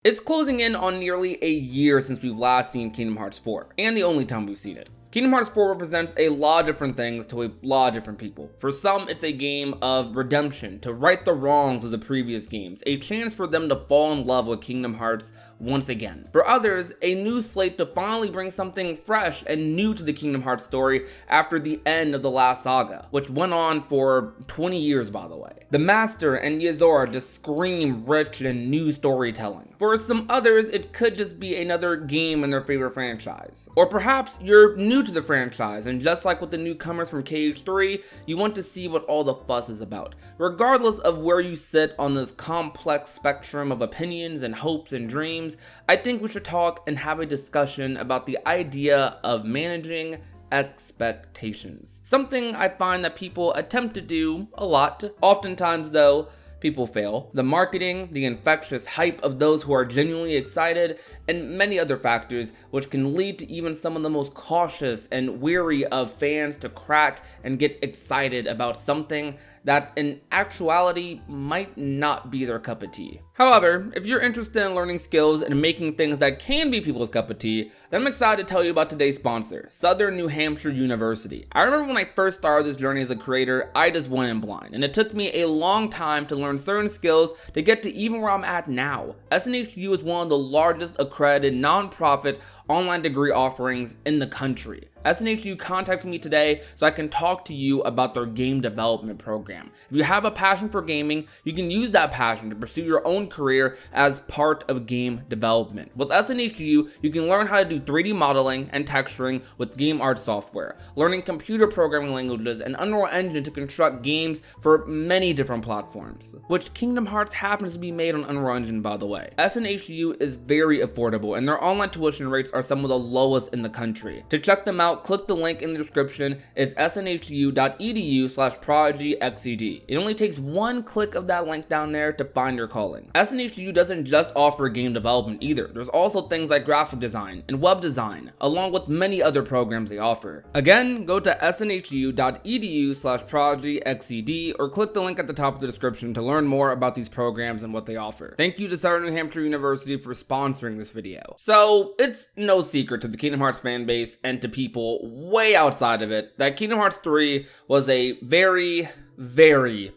It's closing in on nearly a year since we've last seen Kingdom Hearts 4, and the only time we've seen it. Kingdom Hearts 4 represents a lot of different things to a lot of different people. For some, it's a game of redemption, to right the wrongs of the previous games, a chance for them to fall in love with Kingdom Hearts once again. For others, a new slate to finally bring something fresh and new to the Kingdom Hearts story after the end of the last saga, which went on for 20 years, by the way. The Master and Yozora just scream rich and new storytelling. For some others, it could just be another game in their favorite franchise. Or perhaps you're new to the franchise, and just like with the newcomers from KH3, you want to see what all the fuss is about. Regardless of where you sit on this complex spectrum of opinions and hopes and dreams, I think we should talk and have a discussion about the idea of managing expectations. Something I find that people attempt to do a lot. Oftentimes though, people fail. The marketing, the infectious hype of those who are genuinely excited, and many other factors which can lead to even some of the most cautious and weary of fans to crack and get excited about something that in actuality might not be their cup of tea. However, if you're interested in learning skills and making things that can be people's cup of tea, then I'm excited to tell you about today's sponsor, Southern New Hampshire University. I remember when I first started this journey as a creator, I just went in blind, and it took me a long time to learn certain skills to get to even where I'm at now. SNHU is one of the largest accredited nonprofit online degree offerings in the country. SNHU contacted me today so I can talk to you about their game development program. If you have a passion for gaming, you can use that passion to pursue your own career as part of game development. With SNHU, you can learn how to do 3D modeling and texturing with game art software, learning computer programming languages and Unreal Engine to construct games for many different platforms, which Kingdom Hearts happens to be made on Unreal Engine, by the way. SNHU is very affordable, and their online tuition rates are some of the lowest in the country. To check them out, click the link in the description. It's snhu.edu/ProdigyxCD. It only takes one click of that link down there to find your calling. SNHU doesn't just offer game development either. There's also things like graphic design and web design, along with many other programs they offer. Again, go to snhu.edu/ProdigyxCD or click the link at the top of the description to learn more about these programs and what they offer. Thank you to Southern New Hampshire University for sponsoring this video. So, it's no secret to the Kingdom Hearts fan base and to people way outside of it that Kingdom Hearts 3 was a very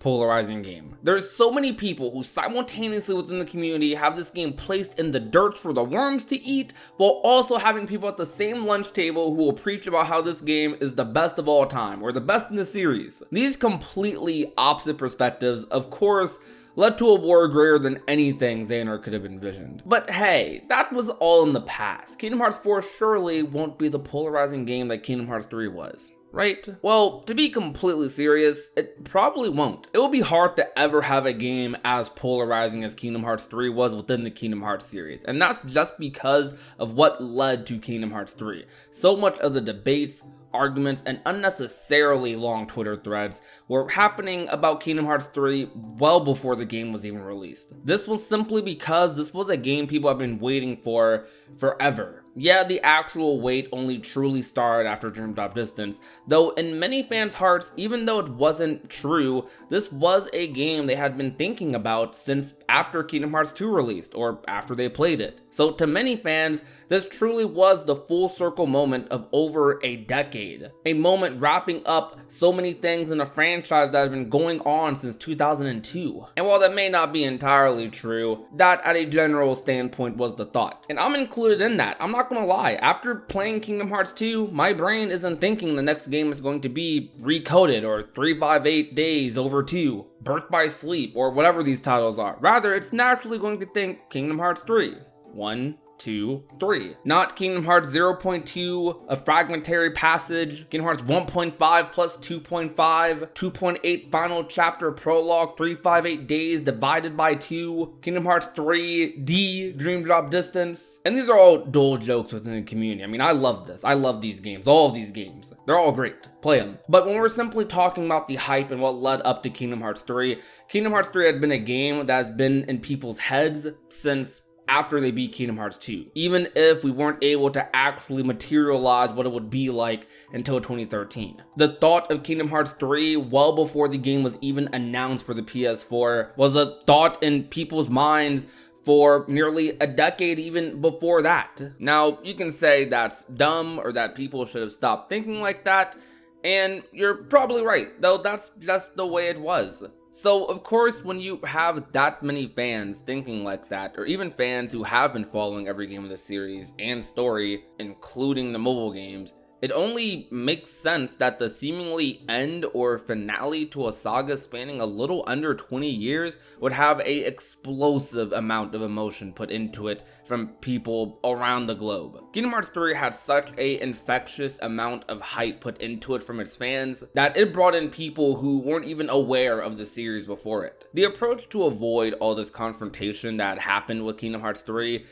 polarizing game. There's so many people who simultaneously within the community have this game placed in the dirt for the worms to eat, while also having people at the same lunch table who will preach about how this game is the best of all time or the best in the series. These completely opposite perspectives, of course, led to a war greater than anything Xehanort could have envisioned. But hey, that was all in the past. Kingdom Hearts 4 surely won't be the polarizing game that Kingdom Hearts 3 was, right? Well, to be completely serious, it probably won't. It will be hard to ever have a game as polarizing as Kingdom Hearts 3 was within the Kingdom Hearts series, and that's just because of what led to Kingdom Hearts 3. So much of the debates, arguments, and unnecessarily long Twitter threads were happening about Kingdom Hearts 3 well before the game was even released. This was simply because this was a game people have been waiting for forever. Yeah, the actual wait only truly started after Dream Drop Distance, though in many fans' hearts, even though it wasn't true, this was a game they had been thinking about since after Kingdom Hearts 2 released, or after they played it. So to many fans, this truly was the full circle moment of over a decade. A moment wrapping up so many things in a franchise that had been going on since 2002. And while that may not be entirely true, that at a general standpoint was the thought. And I'm included in that. I'm not gonna lie, after playing Kingdom Hearts 2, my brain isn't thinking the next game is going to be Recoded or 358 Days Over 2, Birth by Sleep, or whatever these titles are. Rather, it's naturally going to think Kingdom Hearts 3. 1, 2, 3. Not Kingdom Hearts 0.2, a fragmentary passage, Kingdom Hearts 1.5 plus 2.5, 2.8 final chapter prologue, 358 days divided by 2, Kingdom Hearts 3D, Dream Drop Distance. And these are all dull jokes within the community. I mean, I love this. I love these games. All of these games. They're all great. Play them. But when we're simply talking about the hype and what led up to Kingdom Hearts 3, Kingdom Hearts 3 had been a game that has been in people's heads since after they beat Kingdom Hearts 2, even if we weren't able to actually materialize what it would be like until 2013. The thought of Kingdom Hearts 3, well before the game was even announced for the PS4, was a thought in people's minds for nearly a decade even before that. Now, you can say that's dumb or that people should have stopped thinking like that, and you're probably right, though that's just the way it was. So, of course, when you have that many fans thinking like that, or even fans who have been following every game of the series and story, including the mobile games, it only makes sense that the seemingly end or finale to a saga spanning a little under 20 years would have a explosive amount of emotion put into it from people around the globe. Kingdom Hearts 3 had such a infectious amount of hype put into it from its fans that it brought in people who weren't even aware of the series before it. The approach to avoid all this confrontation that happened with Kingdom Hearts 3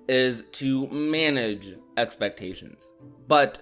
is to manage expectations. But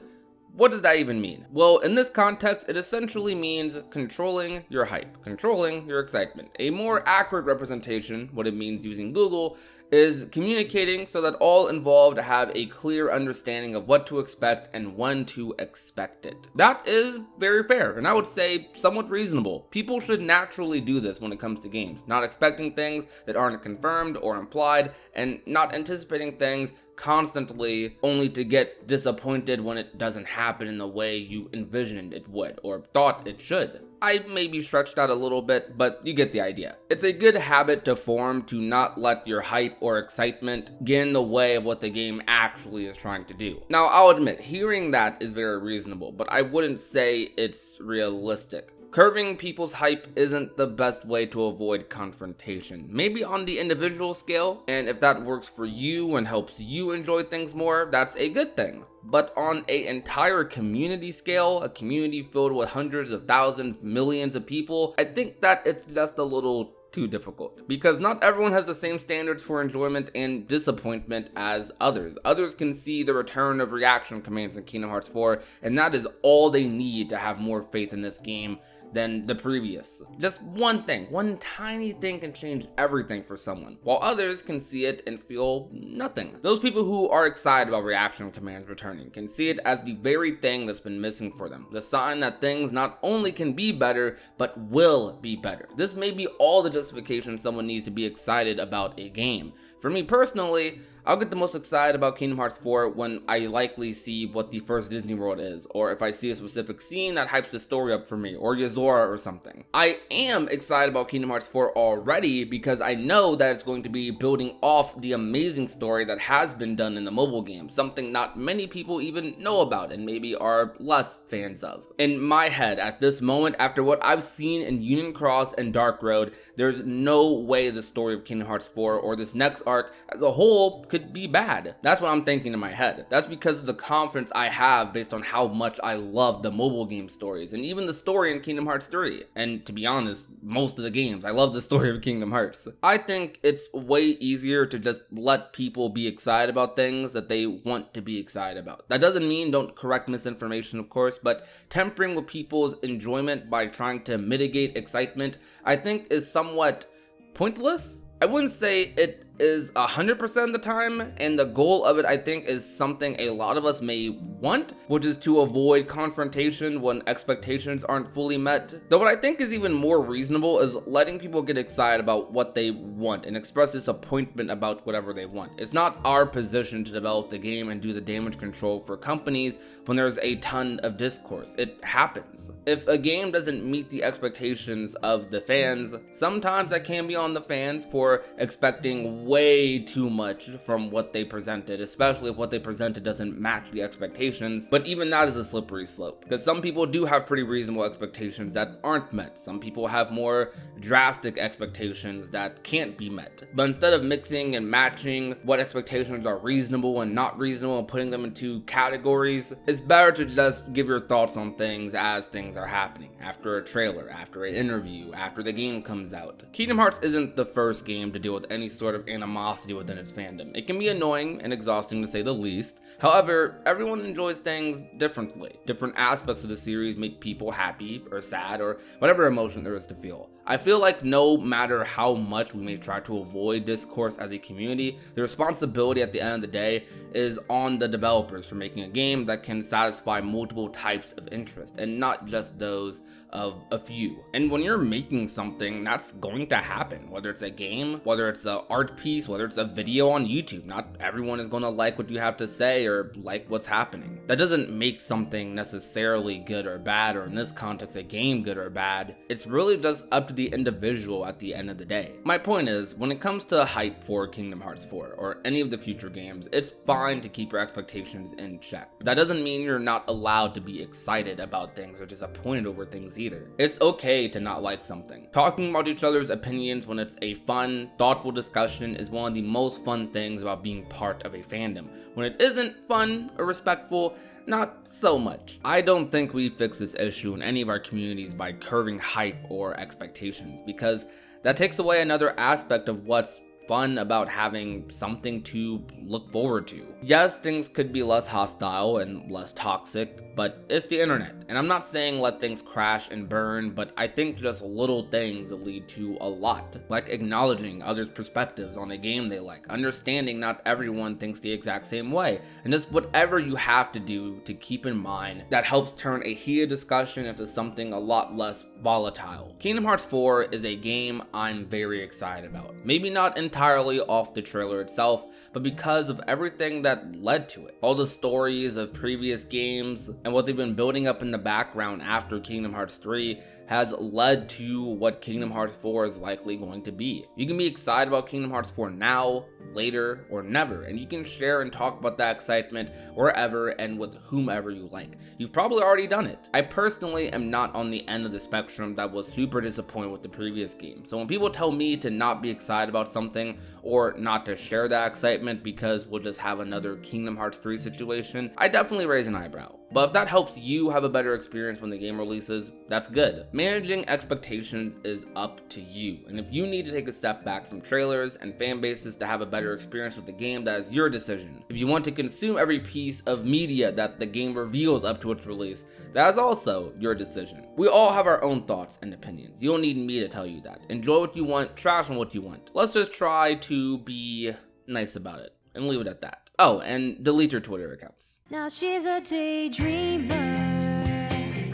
what does that even mean? Well, in this context, it essentially means controlling your hype, controlling your excitement. A more accurate representation, what it means using Google, is communicating so that all involved have a clear understanding of what to expect and when to expect it. That is very fair, and I would say somewhat reasonable. People should naturally do this when it comes to games, not expecting things that aren't confirmed or implied, and not anticipating things constantly only to get disappointed when it doesn't happen in the way you envisioned it would or thought it should. I maybe stretched out a little bit, but you get the idea. It's a good habit to form to not let your hype or excitement get in the way of what the game actually is trying to do. Now, I'll admit, hearing that is very reasonable, but I wouldn't say it's realistic. Curving people's hype isn't the best way to avoid confrontation. Maybe on the individual scale, and if that works for you and helps you enjoy things more, that's a good thing. But on an entire community scale, a community filled with hundreds of thousands, millions of people, I think that it's just a little too difficult, because not everyone has the same standards for enjoyment and disappointment as others. Others can see the return of reaction commands in Kingdom Hearts 4, and that is all they need to have more faith in this game than the previous. Just one thing, one tiny thing can change everything for someone, while others can see it and feel nothing. Those people who are excited about reaction commands returning can see it as the very thing that's been missing for them, the sign that things not only can be better, but will be better. This may be all the justification someone needs to be excited about a game. For me personally, I'll get the most excited about Kingdom Hearts 4 when I likely see what the first Disney World is, or if I see a specific scene that hypes the story up for me, or Yozora or something. I am excited about Kingdom Hearts 4 already because I know that it's going to be building off the amazing story that has been done in the mobile game, something not many people even know about and maybe are less fans of. In my head, at this moment, after what I've seen in Union Cross and Dark Road, there's no way the story of Kingdom Hearts 4 or this next arc as a whole could be bad. That's what I'm thinking in my head. That's because of the confidence I have based on how much I love the mobile game stories and even the story in Kingdom Hearts 3. And to be honest, most of the games, I love the story of Kingdom Hearts. I think it's way easier to just let people be excited about things that they want to be excited about. That doesn't mean don't correct misinformation, of course, but tempering with people's enjoyment by trying to mitigate excitement, I think is somewhat pointless. I wouldn't say it is 100% of the time, and the goal of it, I think, is something a lot of us may want, which is to avoid confrontation when expectations aren't fully met. Though what I think is even more reasonable is letting people get excited about what they want and express disappointment about whatever they want. It's not our position to develop the game and do the damage control for companies when there's a ton of discourse. It happens. If a game doesn't meet the expectations of the fans, sometimes that can be on the fans for expecting way too much from what they presented, especially if what they presented doesn't match the expectations. But even that is a slippery slope, because some people do have pretty reasonable expectations that aren't met. Some people have more drastic expectations that can't be met. But instead of mixing and matching what expectations are reasonable and not reasonable and putting them into categories, it's better to just give your thoughts on things as things are happening, after a trailer, after an interview, after the game comes out. Kingdom Hearts isn't the first game to deal with any sort of animosity within its fandom. It can be annoying and exhausting to say the least. However, everyone enjoys things differently. Different aspects of the series make people happy or sad or whatever emotion there is to feel. I feel like no matter how much we may try to avoid discourse as a community, the responsibility at the end of the day is on the developers for making a game that can satisfy multiple types of interest and not just those of a few. And when you're making something, that's going to happen, whether it's a game, whether it's an art piece, whether it's a video on YouTube. Not everyone is going to like what you have to say or like what's happening. That doesn't make something necessarily good or bad, or in this context, a game good or bad. It's really just up to the individual at the end of the day. My point is, when it comes to hype for Kingdom Hearts 4 or any of the future games, it's fine to keep your expectations in check. But that doesn't mean you're not allowed to be excited about things or disappointed over things either. It's okay to not like something. Talking about each other's opinions when it's a fun, thoughtful discussion is one of the most fun things about being part of a fandom. When it isn't fun or respectful, not so much. I don't think we fix this issue in any of our communities by curbing hype or expectations, because that takes away another aspect of what's fun about having something to look forward to. Yes, things could be less hostile and less toxic, but it's the internet. And I'm not saying let things crash and burn, but I think just little things that lead to a lot. Like acknowledging others' perspectives on a game they like, understanding not everyone thinks the exact same way, and just whatever you have to do to keep in mind that helps turn a heated discussion into something a lot less volatile. Kingdom Hearts 4 is a game I'm very excited about. Maybe not entirely off the trailer itself, but because of everything that led to it. All the stories of previous games and what they've been building up in the background after Kingdom Hearts 3 has led to what Kingdom Hearts 4 is likely going to be. You can be excited about Kingdom Hearts 4 now, later, or never, and you can share and talk about that excitement wherever and with whomever you like. You've probably already done it. I personally am not on the end of the spectrum that was super disappointed with the previous game, so when people tell me to not be excited about something or not to share that excitement because we'll just have another Kingdom Hearts 3 situation, I definitely raise an eyebrow. But if that helps you have a better experience when the game releases, that's good. Managing expectations is up to you, and if you need to take a step back from trailers and fan bases to have a better experience with the game, that is your decision. If you want to consume every piece of media that the game reveals up to its release, that is also your decision. We all have our own thoughts and opinions. You don't need me to tell you that. Enjoy what you want, trash on what you want. Let's just try to be nice about it and leave it at that. Oh, and delete your Twitter accounts. Now she's a daydreamer.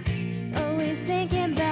She's always thinking back.